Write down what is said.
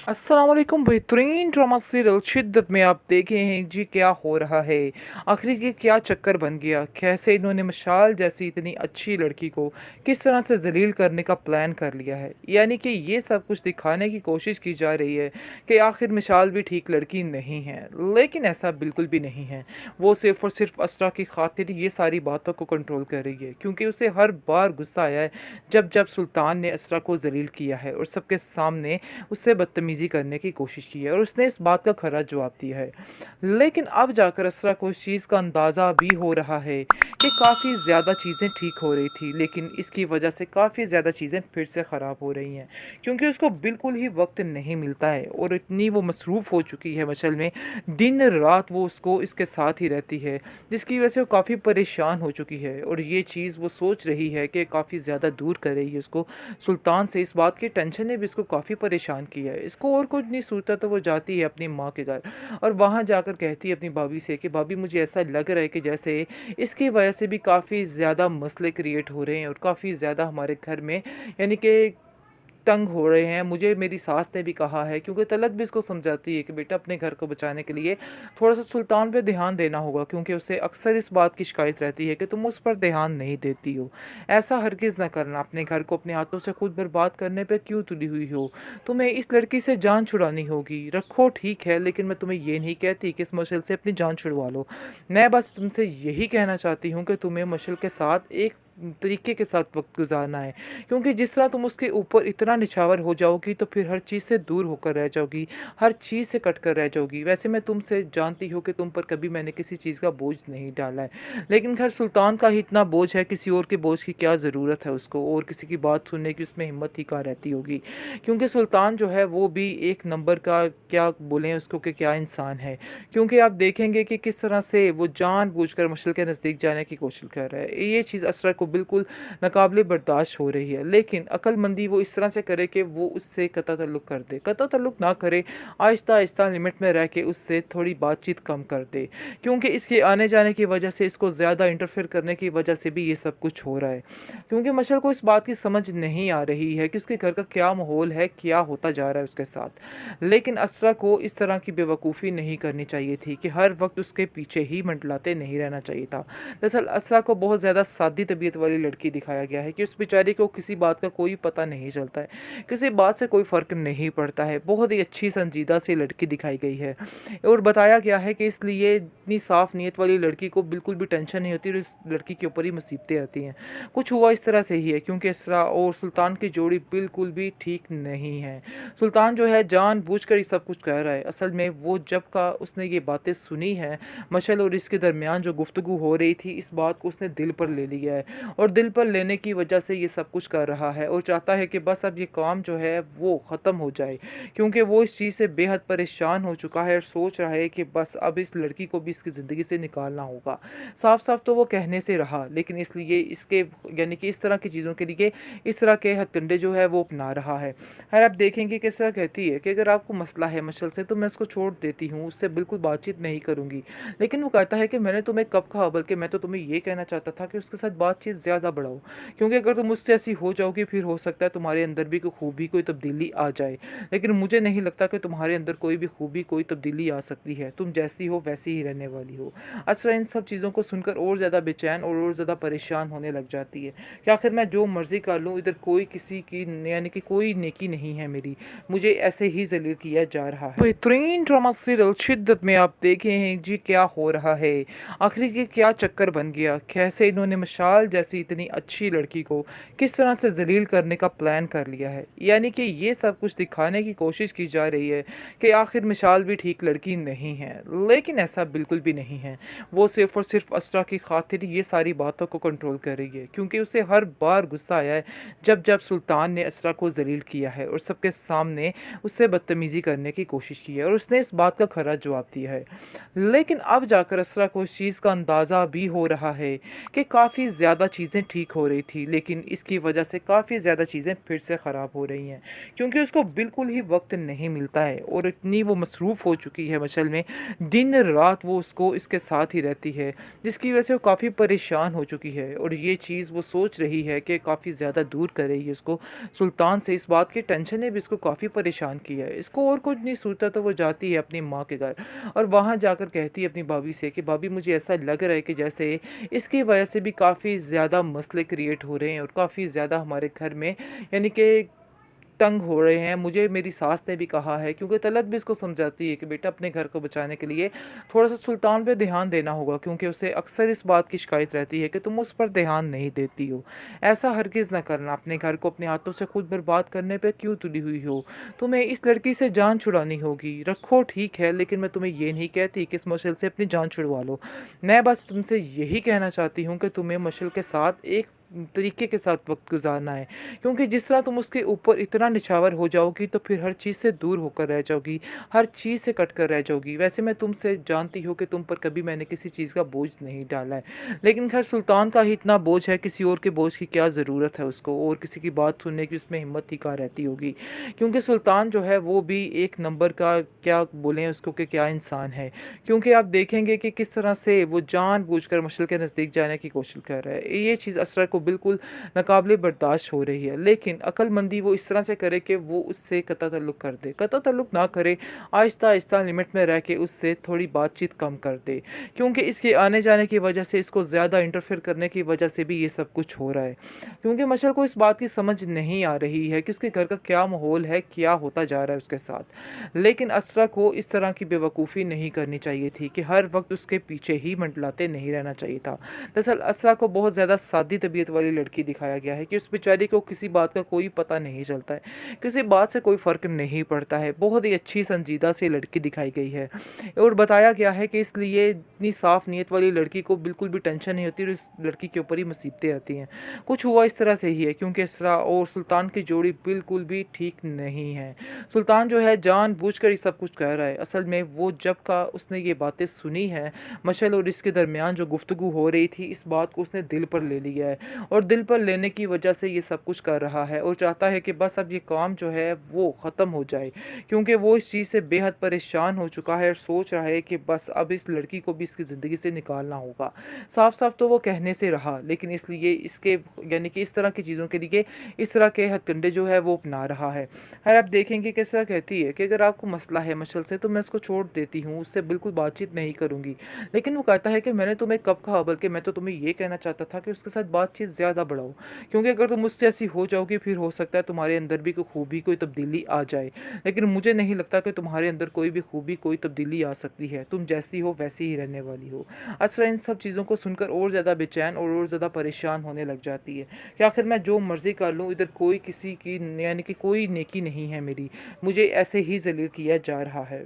अस्सलाम वालेकुम। बेहतरीन ड्रामा सीरियल शिद्दत में आप देखे हैं जी क्या हो रहा है। आखिर ये क्या चक्कर बन गया, कैसे इन्होंने मशाल जैसी इतनी अच्छी लड़की को किस तरह से जलील करने का प्लान कर लिया है। यानी कि ये सब कुछ दिखाने की कोशिश की जा रही है कि आखिर मिशाल भी ठीक लड़की नहीं है, लेकिन ऐसा बिल्कुल भी नहीं है। वो सिर्फ और सिर्फ असरा की खातिर ये सारी बातों को कंट्रोल कर रही है, क्योंकि उसे हर बार गुस्सा आया है जब जब सुल्तान ने असरा को जलील किया है और सबके सामने उससे बदतमीज़ी करने की कोशिश की है और उसने इस बात का खरा जवाब दिया है। लेकिन अब जाकर असरा को इस चीज़ का अंदाज़ा भी हो रहा है कि काफ़ी ज़्यादा चीज़ें ठीक हो रही थी, लेकिन इसकी वजह से काफ़ी ज़्यादा चीज़ें फिर से ख़राब हो रही हैं, क्योंकि उसको बिल्कुल ही वक्त नहीं मिलता है और इतनी वो मसरूफ़ हो चुकी है मशल में, दिन रात वो उसको इसके साथ ही रहती है, जिसकी वजह से वो काफ़ी परेशान हो चुकी है। और ये चीज़ वो सोच रही है कि काफ़ी ज़्यादा दूर कर रही है उसको सुल्तान से। इस बात की टेंशन ने भी इसको काफ़ी परेशान किया है। इसको और कुछ नहीं सूझता तो वो जाती है अपनी माँ के घर और वहाँ जाकर कहती है अपनी भाभी से कि भाभी मुझे ऐसा लग रहा है कि जैसे इसकी वजह से भी काफ़ी ज़्यादा मसले क्रिएट हो रहे हैं और काफ़ी ज़्यादा हमारे घर में यानी कि तंग हो रहे हैं। मुझे मेरी सास ने भी कहा है, क्योंकि तलत भी इसको समझाती है कि बेटा अपने घर को बचाने के लिए थोड़ा-सा सुल्तान पे ध्यान देना होगा, क्योंकि उसे अक्सर इस बात की शिकायत रहती है कि तुम उस पर ध्यान नहीं देती हो। ऐसा हरगिज़ ना करना, अपने घर को अपने हाथों से खुद बर्बाद करने पे क्यों तुली हुई हो? तुम्हें इस लड़की से जान छुड़ानी होगी। रखो ठीक है, लेकिन मैं तुम्हें ये नहीं कहती कि इस मशल से अपनी जान छुड़वा लो। मैं बस तुमसे यही कहना चाहती हूँ कि तुम्हें मशल के साथ एक तरीके के साथ वक़्त गुज़ारना है, क्योंकि जिस तरह तुम उसके ऊपर इतना निछावर हो जाओगी तो फिर हर चीज़ से दूर होकर रह जाओगी, हर चीज़ से कट कर रह जाओगी। वैसे मैं तुमसे जानती हूँ कि तुम पर कभी मैंने किसी चीज़ का बोझ नहीं डाला है, लेकिन खैर सुल्तान का ही इतना बोझ है, किसी और के बोझ की क्या ज़रूरत है उसको, और किसी की बात सुनने की उसमें हिम्मत ही कहाँ रहती होगी। क्योंकि सुल्तान जो है वो भी एक नंबर का, क्या बोलें उसको, कि क्या इंसान है। क्योंकि आप देखेंगे कि किस तरह से वो जानबूझकर मशल के नज़दीक जाने की कोशिश कर रहा है। ये चीज़ असरा को बिल्कुल नाकाबिले बर्दाश्त हो रही है, लेकिन अक्लमंदी वो इस तरह से करे कि वो उससे कता ताल्लुक़ कर दे। कता ताल्लुक़ ना करे, आहिस्ता-आहिस्ता लिमिट में रह के उससे थोड़ी बातचीत कम कर दे, क्योंकि इसके आने जाने की वजह से, इसको ज़्यादा इंटरफेयर करने की वजह से भी ये सब कुछ हो रहा है। क्योंकि मशल को इस बात की समझ नहीं आ रही है कि उसके घर का क्या माहौल है, क्या होता जा रहा है उसके साथ। लेकिन असरा को इस तरह की बेवकूफ़ी नहीं करनी चाहिए थी कि हर वक़्त उसके पीछे ही मंडलाते नहीं रहना चाहिए था। दरअसल असरा को बहुत ज़्यादा सादी तबीयत वाली लड़की दिखाया गया है कि उस बेचारी को किसी बात का कोई पता नहीं चलता है, किसी बात से कोई फ़र्क नहीं पड़ता है। बहुत ही अच्छी संजीदा सी लड़की दिखाई गई है और बताया गया है कि इसलिए इतनी साफ़ नीयत वाली लड़की को बिल्कुल भी टेंशन नहीं होती और इस लड़की के ऊपर ही मुसीबतें आती हैं। कुछ हुआ इस तरह से ही है, क्योंकि असरा और सुल्तान की जोड़ी बिल्कुल भी ठीक नहीं है। सुल्तान जो है जानबूझकर ये सब कुछ कह रहा है। असल में वो जब का उसने ये बातें सुनी हैं, मशल और इसके दरमियान जो गुफ्तगू हो रही थी, इस बात को उसने दिल पर ले लिया है और दिल पर लेने की वजह से ये सब कुछ कर रहा है और चाहता है कि बस अब ये काम जो है वो ख़त्म हो जाए, क्योंकि वो इस चीज़ से बेहद परेशान हो चुका है और सोच रहा है कि बस अब इस लड़की को भी इसकी ज़िंदगी से निकालना होगा। साफ साफ तो वो कहने से रहा, लेकिन इसलिए इसके यानी कि इस तरह की चीज़ों के लिए इस तरह के हथकंडे जो है वो अपना रहा है। खैर आप देखेंगे किस तरह कहती है कि अगर आपको मसला है मशल से तो मैं उसको छोड़ देती हूँ, उससे बिल्कुल बातचीत नहीं करूँगी। लेकिन वो कहता है कि मैंने तुम्हें कब कहा, बल्कि मैं तो तुम्हें ये कहना चाहता था कि उसके साथ बातचीत ज़्यादा बढ़ाओ, क्योंकि अगर तुम मुझसे ऐसी हो जाओगी फिर हो सकता है तुम्हारे अंदर भी कोई खूबी, कोई तब्दीली आ जाए। लेकिन मुझे नहीं लगता कि तुम्हारे अंदर कोई भी खूबी, कोई तब्दीली आ सकती है। तुम जैसी हो वैसी ही रहने वाली हो। असरा इन सब चीज़ों को सुनकर और ज़्यादा बेचैन और ज़्यादा परेशान होने लग जाती है कि आखिर मैं जो मर्ज़ी कर लूँ, इधर कोई किसी की यानी कि कोई नेकी नहीं है मेरी, मुझे ऐसे ही ज़लील किया जा रहा है। बेहतरीन ड्रामा सीरियल शिद्दत में आप देखे हैं जी क्या हो रहा है। आखिर ये क्या चक्कर बन गया, कैसे इन्होंने मशाल जैसी इतनी अच्छी लड़की को किस तरह से जलील करने का प्लान कर लिया है। यानी कि ये सब कुछ दिखाने की कोशिश की जा रही है कि आखिर मिशाल भी ठीक लड़की नहीं है, लेकिन ऐसा बिल्कुल भी नहीं है। वो सिर्फ और सिर्फ असरा की खातिर ये सारी बातों को कंट्रोल कर रही है, क्योंकि उसे हर बार गुस्सा आया है जब जब सुल्तान ने असरा को जलील किया है और सबके सामने उससे बदतमीज़ी करने की कोशिश की है और उसने इस बात का खरा जवाब दिया है। लेकिन अब जाकर असरा को इस चीज़ का अंदाज़ा भी हो रहा है कि काफ़ी ज़्यादा चीज़ें ठीक हो रही थी, लेकिन इसकी वजह से काफ़ी ज़्यादा चीज़ें फिर से ख़राब हो रही हैं। क्योंकि उसको बिल्कुल ही वक़्त नहीं मिलता है और इतनी वो मसरूफ़ हो चुकी है मशल में, दिन-रात वो उसको इसके साथ ही रहती है, जिसकी वजह से वो काफ़ी परेशान हो चुकी है और ये चीज़ वो सोच रही है कि काफ़ी ज़्यादा दूर करेगी उसको सुल्तान से। इस बात की टेंशन ने भी इसको काफ़ी परेशान किया है। इसको और कुछ नहीं सूझता तो वो जाती है अपनी माँ के घर और वहाँ जाकर कहती है अपनी भाभी से कि भाभी मुझे ऐसा लग रहा है कि जैसे इसकी वजह से भी काफ़ी ज़्यादा मसले क्रिएट हो रहे हैं और काफ़ी ज़्यादा हमारे घर में यानी कि तंग हो रहे हैं। मुझे मेरी सास ने भी कहा है, क्योंकि तलत भी इसको समझाती है कि बेटा अपने घर को बचाने के लिए थोड़ा-सा सुल्तान पे ध्यान देना होगा, क्योंकि उसे अक्सर इस बात की शिकायत रहती है कि तुम उस पर ध्यान नहीं देती हो। ऐसा हरगिज़ ना करना, अपने घर को अपने हाथों से खुद बर्बाद करने पे क्यों तुली हुई हो? तुम्हें इस लड़की से जान छुड़ानी होगी। रखो ठीक है, लेकिन मैं तुम्हें ये नहीं कहती कि इस मशल से अपनी जान छुड़वा लो। मैं बस तुमसे यही कहना चाहती हूँ कि तुम्हें मशल के साथ एक तरीके के साथ वक़्त गुज़ारना है। क्योंकि जिस तरह तुम उसके ऊपर इतना निछावर हो जाओगी तो फिर हर चीज़ से दूर होकर रह जाओगी, हर चीज़ से कट कर रह जाओगी। वैसे मैं तुमसे जानती हूँ कि तुम पर कभी मैंने किसी चीज़ का बोझ नहीं डाला है, लेकिन ख़ैर सुल्तान का ही इतना बोझ है, किसी और के बोझ की क्या ज़रूरत है उसको, और किसी की बात सुनने की उसमें हिम्मत ही कहाँ रहती होगी। क्योंकि सुल्तान जो है वो भी एक नंबर का, क्या बोलें उसको, कि क्या इंसान है। क्योंकि आप देखेंगे कि किस तरह से वो जानबूझकर मशल के नज़दीक जाने की कोशिश कर रहा है। ये चीज़ असरा को बिल्कुल नाकाबिले बर्दाश्त हो रही है, लेकिन अक्लमंदी वो इस तरह से करे कि वो उससे कता ताल्लुक़ कर दे। कता ताल्लुक़ ना करे, आहिस्ता-आहिस्ता लिमिट में रह के उससे थोड़ी बातचीत कम कर दे। क्योंकि इसके आने-जाने की वजह से, इसको ज़्यादा इंटरफेयर करने की वजह से भी ये सब कुछ हो रहा है। क्योंकि मशल को इस बात की समझ नहीं आ रही है कि उसके घर का क्या माहौल है, क्या होता जा रहा है उसके साथ। लेकिन असरा को इस तरह की बेवकूफ़ी नहीं करनी चाहिए थी कि हर वक़्त उसके पीछे ही मंडलाते नहीं रहना चाहिए था। दरअसल असरा को बहुत ज़्यादा सादी तबीयत वाली लड़की दिखाया गया है कि उस बेचारी को किसी बात का कोई पता नहीं चलता है, किसी बात से कोई फ़र्क नहीं पड़ता है। बहुत ही अच्छी संजीदा सी लड़की दिखाई गई है और बताया गया है कि इसलिए इतनी साफ़ नीयत वाली लड़की को बिल्कुल भी टेंशन नहीं होती और इस लड़की के ऊपर ही मुसीबतें आती हैं। कुछ हुआ इस तरह से ही है, क्योंकि इसरा और सुल्तान की जोड़ी बिल्कुल भी ठीक नहीं है। सुल्तान जो है जानबूझकर ये सब कुछ कह रहा है। असल में वो जब का उसने ये बातें सुनी हैं, मशल और इसके दरमियान जो गुफ्तगू हो रही थी, इस बात को उसने दिल पर ले लिया है और दिल पर लेने की वजह से ये सब कुछ कर रहा है और चाहता है कि बस अब ये काम जो है वो ख़त्म हो जाए। क्योंकि वो इस चीज़ से बेहद परेशान हो चुका है और सोच रहा है कि बस अब इस लड़की को भी इसकी ज़िंदगी से निकालना होगा। साफ-साफ तो वो कहने से रहा, लेकिन इसलिए इसके यानी कि इस तरह की चीज़ों के लिए इस तरह के हथकंडे जो है वो अपना रहा है। खैर आप देखेंगे किस तरह कहती है कि अगर आपको मसला है मशल से तो मैं इसको छोड़ देती हूँ, उससे बिल्कुल बातचीत नहीं करूँगी। लेकिन वो कहता है कि मैंने तुम्हें कब कहा, बल्कि मैं तो तुम्हें ये कहना चाहता था कि उसके साथ बातचीत ज़्यादा बढ़ाओ। क्योंकि अगर तुम मुझसे ऐसी हो जाओगी फिर हो सकता है तुम्हारे अंदर भी कोई खूबी, कोई तब्दीली आ जाए। लेकिन मुझे नहीं लगता कि तुम्हारे अंदर कोई भी खूबी, कोई तब्दीली आ सकती है। तुम जैसी हो वैसी ही रहने वाली हो। असरा इन सब चीज़ों को सुनकर और ज़्यादा बेचैन और ज़्यादा परेशान होने लग जाती है कि आखिर मैं जो मर्ज़ी कर लूँ, इधर कोई किसी की यानी कि कोई नेकी नहीं है मेरी। मुझे ऐसे ही ज़लील किया जा रहा है।